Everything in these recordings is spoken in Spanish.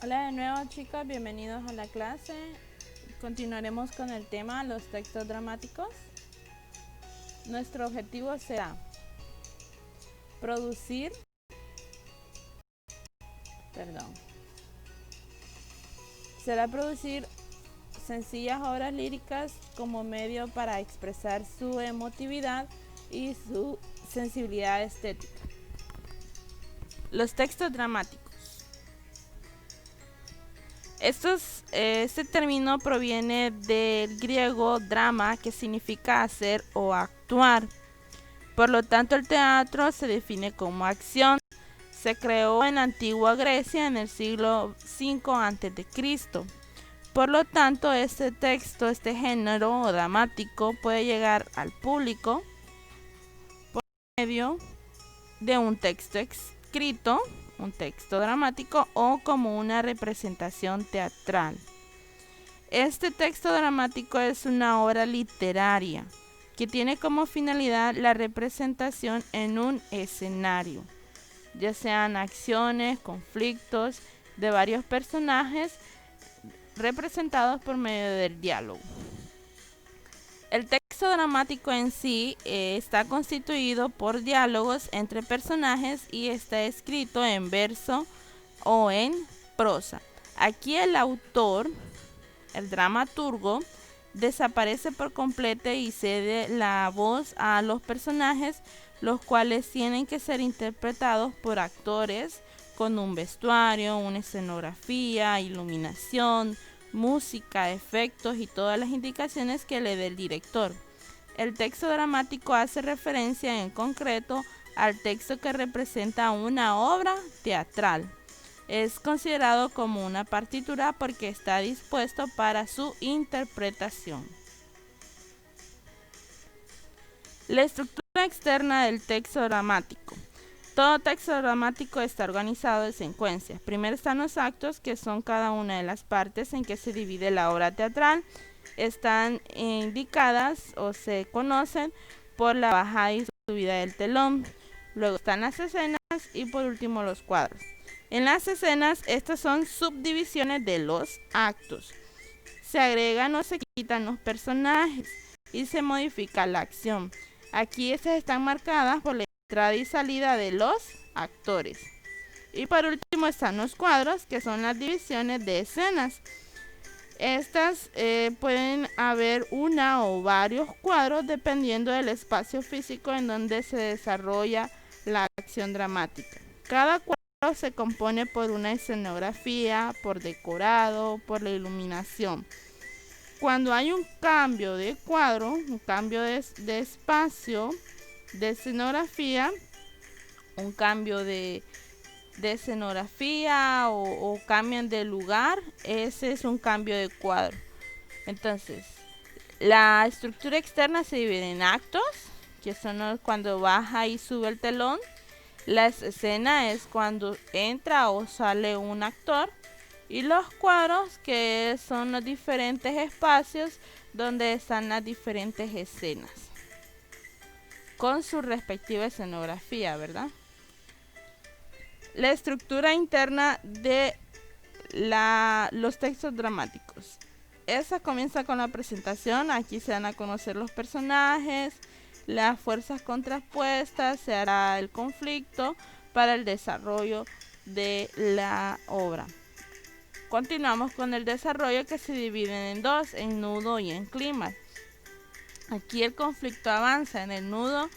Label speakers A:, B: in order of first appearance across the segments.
A: Hola de nuevo chicos, bienvenidos a la clase. Continuaremos con el tema los textos dramáticos. Nuestro objetivo será producir, producir sencillas obras líricas como medio para expresar su emotividad y su sensibilidad estética. Los textos dramáticos. Este término proviene del griego drama, que significa hacer o actuar. Por lo tanto, el teatro se define como acción. Se creó en antigua Grecia en el siglo V a.C. Por lo tanto, este género dramático puede llegar al público por medio de un texto escrito, un texto dramático o como una representación teatral. Este texto dramático es una obra literaria que tiene como finalidad la representación en un escenario, ya sean acciones, conflictos de varios personajes representados por medio del diálogo. El texto dramático en sí está constituido por diálogos entre personajes y está escrito en verso o en prosa. Aquí el autor, el dramaturgo, desaparece por completo y cede la voz a los personajes, los cuales tienen que ser interpretados por actores con un vestuario, una escenografía, iluminación, música, efectos y todas las indicaciones que le dé el director. El texto dramático hace referencia en concreto al texto que representa una obra teatral. Es considerado como una partitura porque está dispuesto para su interpretación. La estructura externa del texto dramático. Todo texto dramático está organizado en secuencias. Primero están los actos, que son cada una de las partes en que se divide la obra teatral. Están indicadas o se conocen por la bajada y subida del telón. Luego están las escenas y por último los cuadros. En las escenas, estas son subdivisiones de los actos. Se agregan o se quitan los personajes y se modifica la acción. Aquí estas están marcadas por la entrada y salida de los actores. Y por último están los cuadros, que son las divisiones de escenas. Estas pueden haber una o varios cuadros dependiendo del espacio físico en donde se desarrolla la acción dramática. Cada cuadro se compone por una escenografía, por decorado, por la iluminación. Cuando hay un cambio de cuadro, un cambio de espacio, de escenografía, un cambio de escenografía o cambian de lugar, ese es un cambio de cuadro. Entonces, la estructura externa se divide en actos, que son cuando baja y sube el telón. La escena es cuando entra o sale un actor. Y los cuadros, que son los diferentes espacios donde están las diferentes escenas, con su respectiva escenografía, ¿verdad? La estructura interna de los textos dramáticos. Esa comienza con la presentación. Aquí se dan a conocer los personajes, las fuerzas contrapuestas, se hará el conflicto para el desarrollo de la obra. Continuamos con el desarrollo, que se divide en dos, en nudo y en clímax. Aquí el conflicto avanza. En el nudo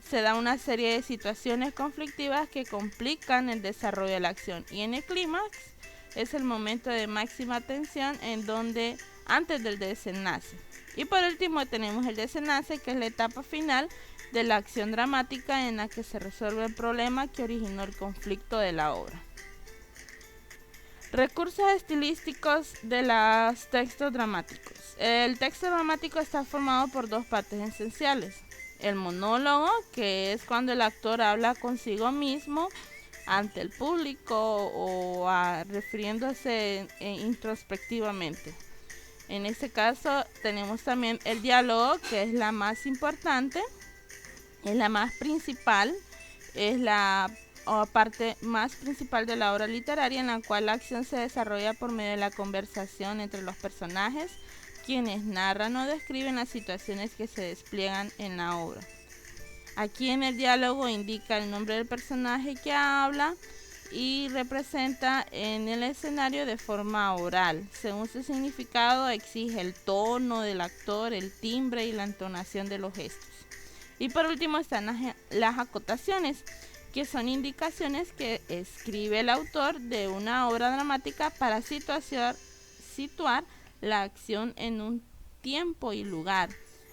A: se da una serie de situaciones conflictivas que complican el desarrollo de la acción, y en el clímax es el momento de máxima tensión en donde antes del desenlace. Y por último tenemos el desenlace, que es la etapa final de la acción dramática en la que se resuelve el problema que originó el conflicto de la obra. Recursos estilísticos de los textos dramáticos. El texto dramático está formado por dos partes esenciales. El monólogo, que es cuando el actor habla consigo mismo ante el público o refiriéndose introspectivamente. En este caso tenemos también el diálogo, que es la más importante, es la más principal, es la o parte más principal de la obra literaria, en la cual la acción se desarrolla por medio de la conversación entre los personajes, quienes narran o describen las situaciones que se despliegan en la obra. Aquí en el diálogo indica el nombre del personaje que habla y representa en el escenario de forma oral. Según su significado, exige el tono del actor, el timbre y la entonación de los gestos. Y por último están las acotaciones, que son indicaciones que escribe el autor de una obra dramática para situar la acción en un tiempo y lugar.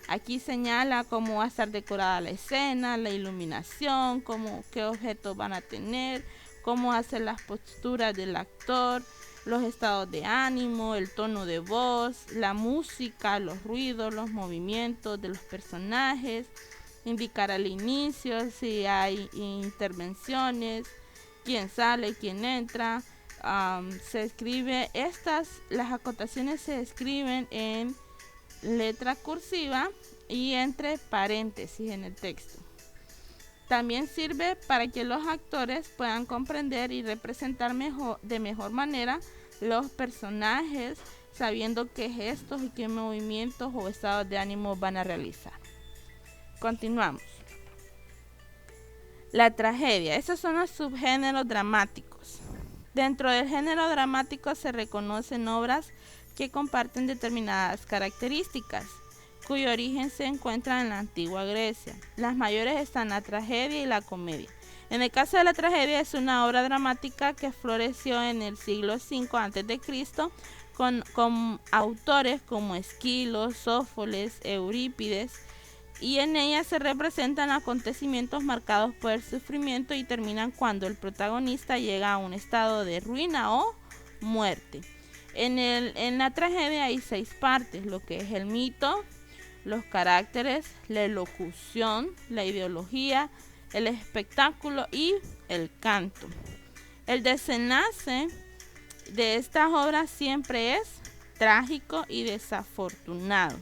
A: Aquí señala cómo va a estar decorada la escena, la iluminación, qué objetos van a tener, cómo hacer las posturas del actor, los estados de ánimo, el tono de voz, la música, los ruidos, los movimientos de los personajes, indicar al inicio si hay intervenciones, quién sale, quién entra. Se escribe las acotaciones se escriben en letra cursiva y entre paréntesis en el texto. También sirve para que los actores puedan comprender y representar de mejor manera los personajes, sabiendo qué gestos y qué movimientos o estados de ánimo van a realizar. Continuamos. La tragedia. Esos son los subgéneros dramáticos. Dentro del género dramático se reconocen obras que comparten determinadas características, cuyo origen se encuentra en la antigua Grecia. Las mayores están la tragedia y la comedia. En el caso de la tragedia, es una obra dramática que floreció en el siglo V a.C. con autores como Esquilo, Sófocles, Eurípides, y en ella se representan acontecimientos marcados por el sufrimiento y terminan cuando el protagonista llega a un estado de ruina o muerte. En la tragedia hay 6 partes, lo que es el mito, los caracteres, la elocución, la ideología, el espectáculo y el canto. El desenlace de estas obras siempre es trágico y desafortunado.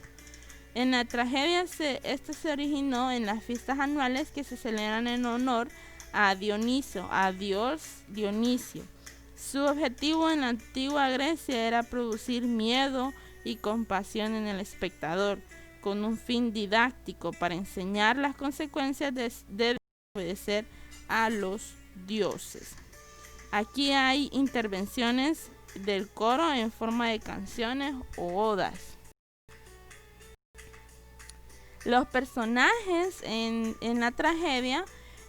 A: En la tragedia esto se originó en las fiestas anuales que se celebran en honor a Dioniso, a Dios Dionisio. Su objetivo en la antigua Grecia era producir miedo y compasión en el espectador, con un fin didáctico para enseñar las consecuencias de obedecer a los dioses. Aquí hay intervenciones del coro en forma de canciones o odas. Los personajes en la tragedia,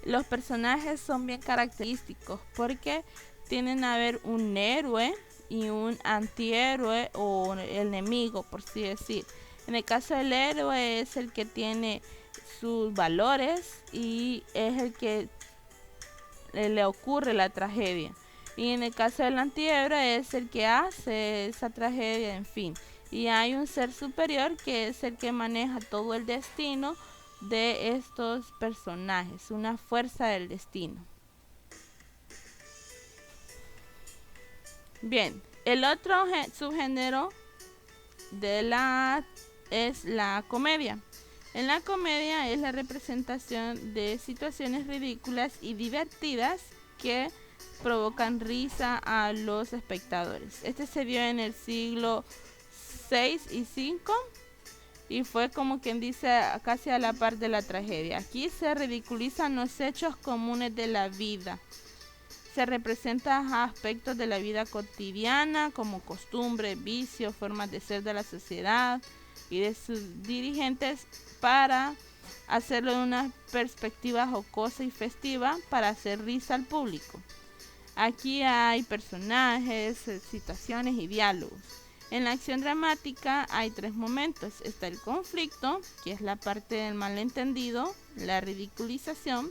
A: los personajes son bien característicos porque tienen a ver un héroe y un antihéroe o el enemigo, por así decir. En el caso del héroe es el que tiene sus valores y es el que le ocurre la tragedia. Y en el caso del antihéroe es el que hace esa tragedia, en fin. Y hay un ser superior que es el que maneja todo el destino de estos personajes, una fuerza del destino. Bien, el otro subgénero es la comedia. En la comedia es la representación de situaciones ridículas y divertidas que provocan risa a los espectadores. Este se vio en el siglo 6 y 5 y fue como quien dice casi a la par de la tragedia. Aquí se ridiculizan los hechos comunes de la vida. Se representan aspectos de la vida cotidiana como costumbres, vicios, formas de ser de la sociedad y de sus dirigentes para hacerlo de una perspectiva jocosa y festiva para hacer risa al público. Aquí hay personajes, situaciones y diálogos. En la acción dramática hay 3 momentos. Está el conflicto, que es la parte del malentendido, la ridiculización.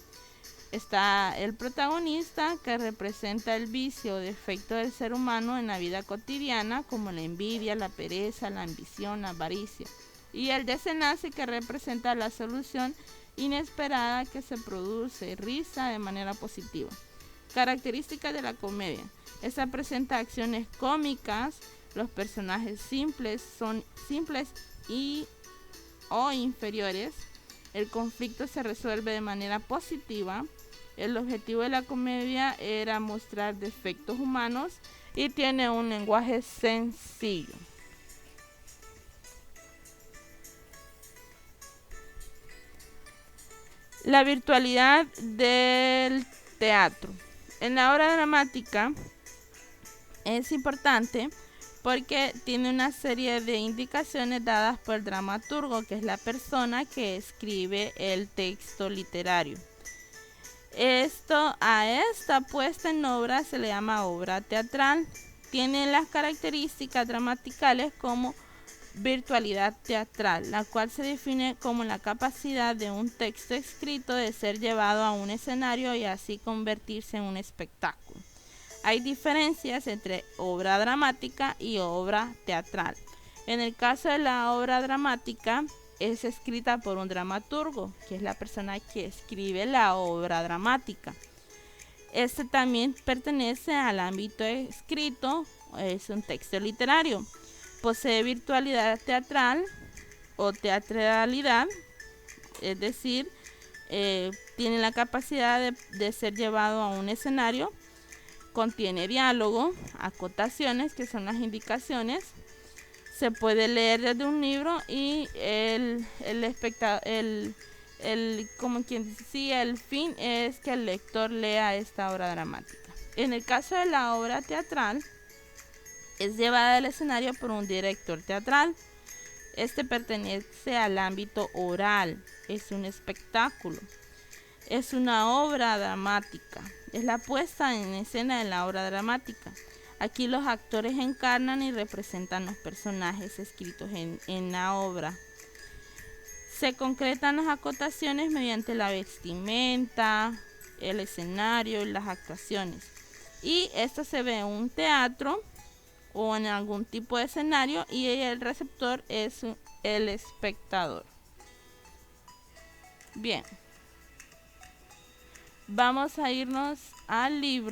A: Está el protagonista, que representa el vicio o defecto del ser humano en la vida cotidiana, como la envidia, la pereza, la ambición, la avaricia. Y el desenlace, que representa la solución inesperada que se produce risa de manera positiva. Características de la comedia. Esta presenta acciones cómicas, los personajes son simples o inferiores. El conflicto se resuelve de manera positiva. El objetivo de la comedia era mostrar defectos humanos y tiene un lenguaje sencillo. La virtualidad del teatro. En la obra dramática es importante porque tiene una serie de indicaciones dadas por el dramaturgo, que es la persona que escribe el texto literario. A esta puesta en obra se le llama obra teatral. Tiene las características gramaticales como virtualidad teatral, la cual se define como la capacidad de un texto escrito de ser llevado a un escenario y así convertirse en un espectáculo. Hay diferencias entre obra dramática y obra teatral. En el caso de la obra dramática, es escrita por un dramaturgo, que es la persona que escribe la obra dramática. Este también pertenece al ámbito escrito, es un texto literario. Posee virtualidad teatral o teatralidad, es decir, tiene la capacidad de ser llevado a un escenario. Contiene diálogo, acotaciones, que son las indicaciones. Se puede leer desde un libro y el fin es que el lector lea esta obra dramática. En el caso de la obra teatral, es llevada al escenario por un director teatral. Este pertenece al ámbito oral, es un espectáculo. Es una obra dramática, es la puesta en escena de la obra dramática. Aquí los actores encarnan y representan los personajes escritos en la obra. Se concretan las acotaciones mediante la vestimenta, el escenario y las actuaciones. Y esto se ve en un teatro o en algún tipo de escenario y el receptor es el espectador. Bien. Vamos a irnos al libro.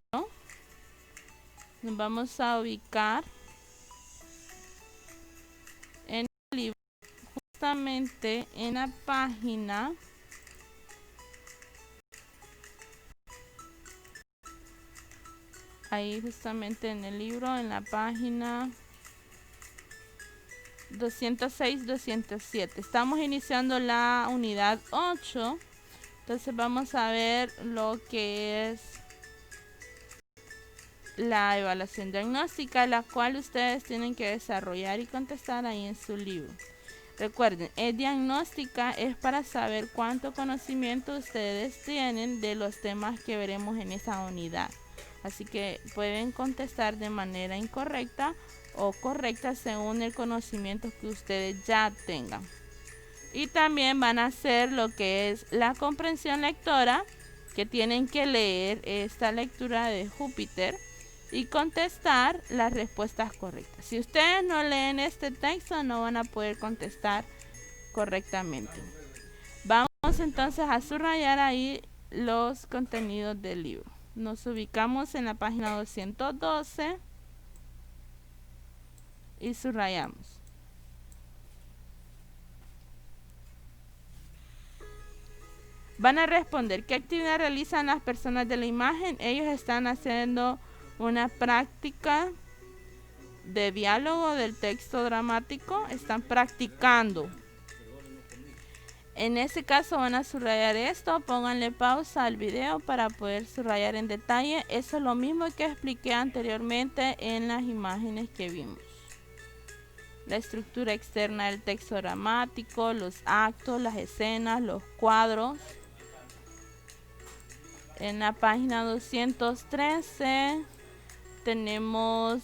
A: Nos vamos a ubicar en el libro, justamente en la página 206-207. Estamos iniciando la unidad 8. Entonces vamos a ver lo que es la evaluación diagnóstica, la cual ustedes tienen que desarrollar y contestar ahí en su libro. Recuerden, diagnóstica es para saber cuánto conocimiento ustedes tienen de los temas que veremos en esa unidad. Así que pueden contestar de manera incorrecta o correcta según el conocimiento que ustedes ya tengan. Y también van a hacer lo que es la comprensión lectora, que tienen que leer esta lectura de Júpiter y contestar las respuestas correctas. Si ustedes no leen este texto, no van a poder contestar correctamente. Vamos entonces a subrayar ahí los contenidos del libro. Nos ubicamos en la página 212 y subrayamos. Van a responder qué actividad realizan las personas de la imagen. Ellos están haciendo una práctica de diálogo del texto dramático. Están practicando. En este caso van a subrayar esto. Pónganle pausa al video para poder subrayar en detalle. Eso es lo mismo que expliqué anteriormente en las imágenes que vimos. La estructura externa del texto dramático, los actos, las escenas, los cuadros. En la página 213 tenemos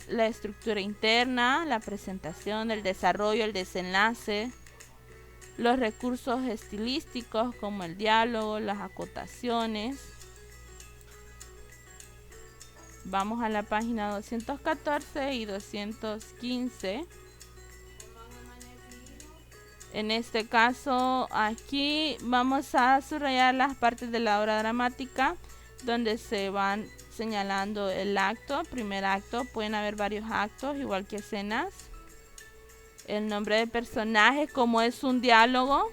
A: la estructura interna, la presentación, el desarrollo, el desenlace, los recursos estilísticos como el diálogo, las acotaciones. Vamos a la página 214 y 215. En este caso, aquí vamos a subrayar las partes de la obra dramática donde se van señalando el acto, primer acto. Pueden haber varios actos, igual que escenas. El nombre de personajes, como es un diálogo.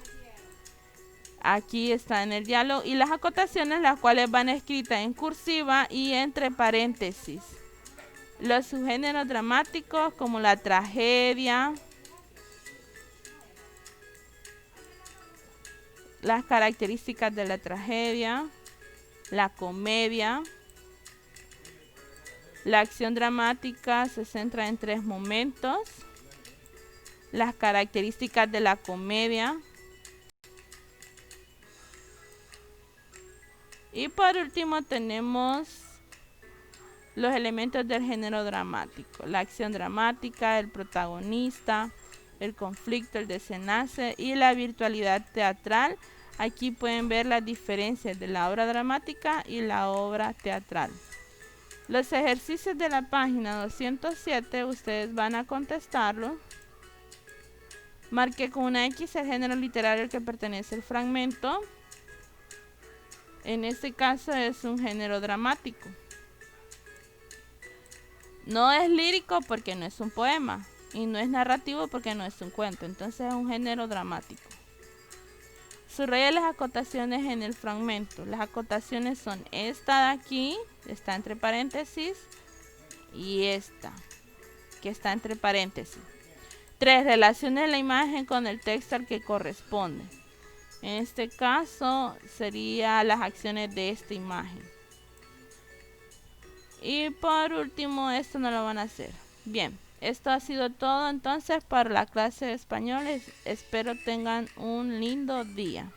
A: Aquí está en el diálogo. Y las acotaciones, las cuales van escritas en cursiva y entre paréntesis. Los subgéneros dramáticos como la tragedia, las características de la tragedia, la comedia. La acción dramática se centra en 3 momentos. Las características de la comedia. Y por último tenemos los elementos del género dramático. La acción dramática, el protagonista, el conflicto, el desenlace y la virtualidad teatral. Aquí pueden ver las diferencias de la obra dramática y la obra teatral. Los ejercicios de la página 207 ustedes van a contestarlo. Marque con una X el género literario al que pertenece el fragmento. En este caso es un género dramático. No es lírico porque no es un poema. Y no es narrativo porque no es un cuento. Entonces es un género dramático. Subraya las acotaciones en el fragmento. Las acotaciones son esta de aquí, está entre paréntesis, y esta, que está entre paréntesis. 3. Relacione la imagen con el texto al que corresponde. En este caso serían las acciones de esta imagen. Y por último, esto no lo van a hacer. Bien, esto ha sido todo entonces para la clase de español. Espero tengan un lindo día.